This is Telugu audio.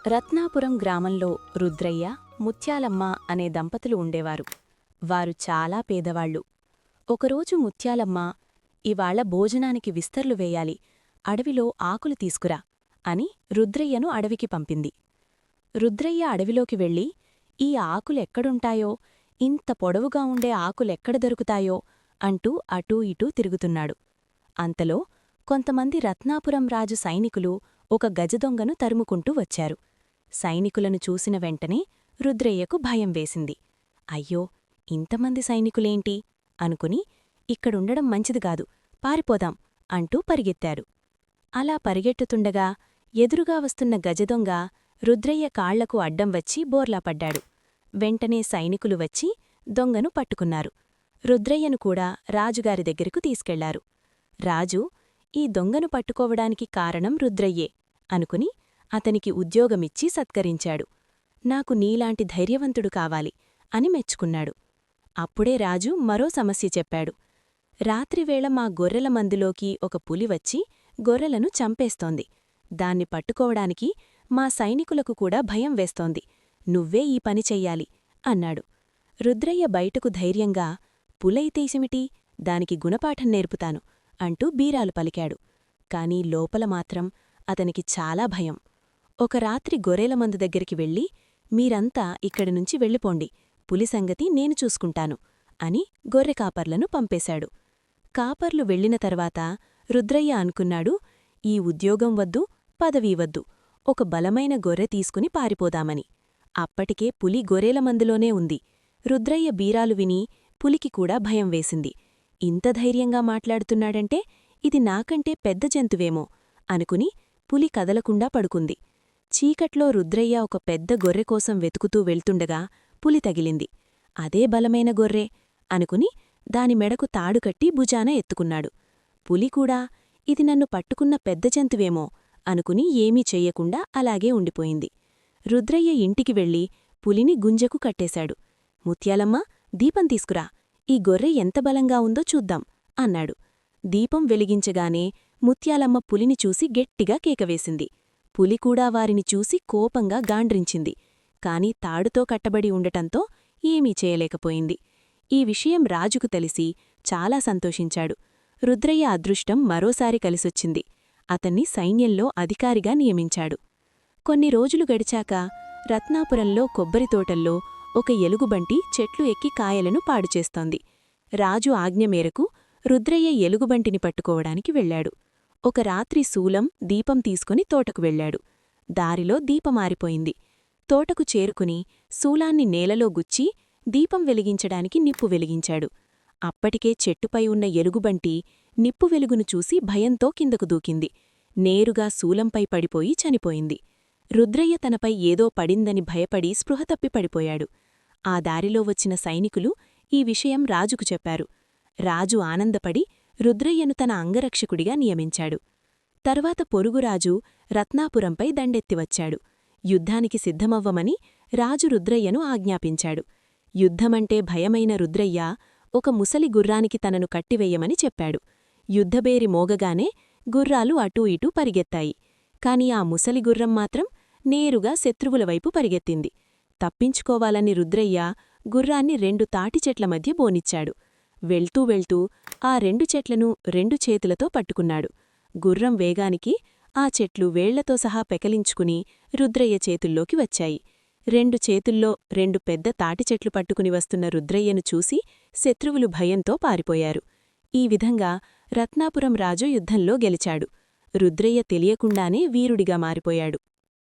రత్నాపురం గ్రామంలో రుద్రయ్య, ముత్యాలమ్మ అనే దంపతులు ఉండేవారు. వారు చాలా పేదవాళ్లు. ఒకరోజు ముత్యాలమ్మ, ఇవాళ భోజనానికి విస్తర్లు వేయాలి, అడవిలో ఆకులు తీసుకురా అని రుద్రయ్యను అడవికి పంపింది. రుద్రయ్య అడవిలోకి వెళ్ళి, ఈ ఆకులెక్కడుంటాయో, ఇంత పొడవుగా ఉండే ఆకులెక్కడ దొరుకుతాయో అంటూ అటూ ఇటూ తిరుగుతున్నాడు. అంతలో కొంతమంది రత్నాపురం రాజు సైనికులు ఒక గజదొంగను తరుముకుంటూ వచ్చారు. సైనికులను చూసిన వెంటనే రుద్రయ్యకు భయం వేసింది. అయ్యో, ఇంతమంది సైనికులేంటి అనుకుని, ఇక్కడుండడం మంచిదిగాదు, పారిపోదాం అంటూ పరిగెత్తారు. అలా పరిగెట్టుతుండగా ఎదురుగా వస్తున్న గజదొంగ రుద్రయ్య కాళ్లకు అడ్డం వచ్చి బోర్లాపడ్డాడు. వెంటనే సైనికులు వచ్చి దొంగను పట్టుకున్నారు. రుద్రయ్యను కూడా రాజుగారి దగ్గరకు తీసుకెళ్లారు. రాజు, ఈ దొంగను పట్టుకోవడానికి కారణం రుద్రయ్యే అనుకుని అతనికి ఉద్యోగమిచ్చి సత్కరించాడు. నాకు నీలాంటి ధైర్యవంతుడు కావాలి అని మెచ్చుకున్నాడు. అప్పుడే రాజు మరో సమస్య చెప్పాడు. రాత్రివేళ మా గొర్రెల మందులోకి ఒక పులి వచ్చి గొర్రెలను చంపేస్తోంది. దాన్ని పట్టుకోవడానికి మా సైనికులకు కూడా భయం వేస్తోంది. నువ్వే ఈ పని చెయ్యాలి అన్నాడు. రుద్రయ్య బయటకు ధైర్యంగా, పులైతేసిమిటి, దానికి గుణపాఠం నేర్పుతాను అంటూ బీరాలు పలికాడు. కాని లోపల మాత్రం అతనికి చాలా భయం. ఒక రాత్రి గొర్రెల మందు దగ్గరికి వెళ్ళి, మీరంతా ఇక్కడి నుంచి వెళ్ళిపోండి, పులి సంగతి నేను చూసుకుంటాను అని గొర్రె కాపర్లను పంపేశాడు. కాపర్లు వెళ్లిన తర్వాత రుద్రయ్య అనుకున్నాడు, ఈ ఉద్యోగం వద్దు, పదవీ వద్దు, ఒక బలమైన గొర్రె తీసుకుని పారిపోదామని. అప్పటికే పులి గొర్రెల మందులోనే ఉంది. రుద్రయ్య బీరాలు విని పులికి కూడా భయం వేసింది. ఇంత ధైర్యంగా మాట్లాడుతున్నాడంటే ఇది నాకంటే పెద్ద జంతువేమో అనుకుని పులి కదలకుండా పడుకుంది. చీకట్లో రుద్రయ్య ఒక పెద్ద గొర్రె కోసం వెతుకుతూ వెళ్తుండగా పులి తగిలింది. అదే బలమైన గొర్రె అనుకుని దాని మెడకు తాడుకట్టి భుజాన ఎత్తుకున్నాడు. పులికూడా ఇది నన్ను పట్టుకున్న పెద్ద జంతువేమో అనుకుని ఏమీ చెయ్యకుండా అలాగే ఉండిపోయింది. రుద్రయ్య ఇంటికి వెళ్ళి పులిని గుంజకు కట్టేశాడు. ముత్యాలమ్మ, దీపం తీసుకురా, ఈ గొర్రె ఎంత బలంగా ఉందో చూద్దాం అన్నాడు. దీపం వెలిగించగానే ముత్యాలమ్మ పులిని చూసి గట్టిగా కేకవేసింది. పులికూడా వారిని చూసి కోపంగా గాండ్రించింది. కాని తాడుతో కట్టబడి ఉండటంతో ఏమీ చేయలేకపోయింది. ఈ విషయం రాజుకు తెలిసి చాలా సంతోషించాడు. రుద్రయ్య అదృష్టం మరోసారి కలిసొచ్చింది. అతన్ని సైన్యంలో అధికారిగా నియమించాడు. కొన్ని రోజులు గడిచాక రత్నాపురంలో కొబ్బరితోటల్లో ఒక ఎలుగుబంటి చెట్లు ఎక్కి కాయలను పాడుచేస్తోంది. రాజు ఆజ్ఞ మేరకు రుద్రయ్య ఎలుగుబంటిని పట్టుకోవడానికి వెళ్లాడు. ఒక రాత్రి శూలం, దీపం తీసుకుని తోటకు వెళ్లాడు. దారిలో దీపమారిపోయింది. తోటకు చేరుకుని శూలాన్ని నేలలో గుచ్చి దీపం వెలిగించడానికి నిప్పు వెలిగించాడు. అప్పటికే చెట్టుపై ఉన్న ఎలుగుబంటి నిప్పు వెలుగును చూసి భయంతో కిందకు దూకింది. నేరుగా శూలంపై పడిపోయి చనిపోయింది. రుద్రయ్య తనపై ఏదో పడిందని భయపడి స్పృహ తప్పి పడిపోయాడు. ఆ దారిలో వచ్చిన సైనికులు ఈ విషయం రాజుకు చెప్పారు. రాజు ఆనందపడి రుద్రయ్యను తన అంగరక్షకుడిగా నియమించాడు. తర్వాత పొరుగురాజు రత్నాపురంపై దండెత్తివచ్చాడు. యుద్ధానికి సిద్ధమవ్వమని రాజు రుద్రయ్యను ఆజ్ఞాపించాడు. యుద్ధమంటే భయమైన రుద్రయ్య ఒక ముసలి గుర్రానికి తనను కట్టివెయ్యమని చెప్పాడు. యుద్ధబేరి మోగగానే గుర్రాలు అటూ ఇటూ పరిగెత్తాయి. కాని ఆ ముసలి గుర్రం మాత్రం నేరుగా శత్రువుల వైపు పరిగెత్తింది. తప్పించుకోవాలని రుద్రయ్య గుర్రాన్ని 2 తాటిచెట్ల మధ్య బోనిచ్చాడు. వెళ్తూ వెళ్తూ ఆ 2 చెట్లను 2 చేతులతో పట్టుకున్నాడు. గుర్రం వేగానికి ఆ చెట్లు వేళ్లతో సహా పెకలించుకుని రుద్రయ్య చేతుల్లోకి వచ్చాయి. 2 చేతుల్లో 2 పెద్ద తాటిచెట్లు పట్టుకుని వస్తున్న రుద్రయ్యను చూసి శత్రువులు భయంతో పారిపోయారు. ఈ విధంగా రత్నాపురం రాజు యుద్ధంలో గెలిచాడు. రుద్రయ్య తెలియకుండానే వీరుడిగా మారిపోయాడు.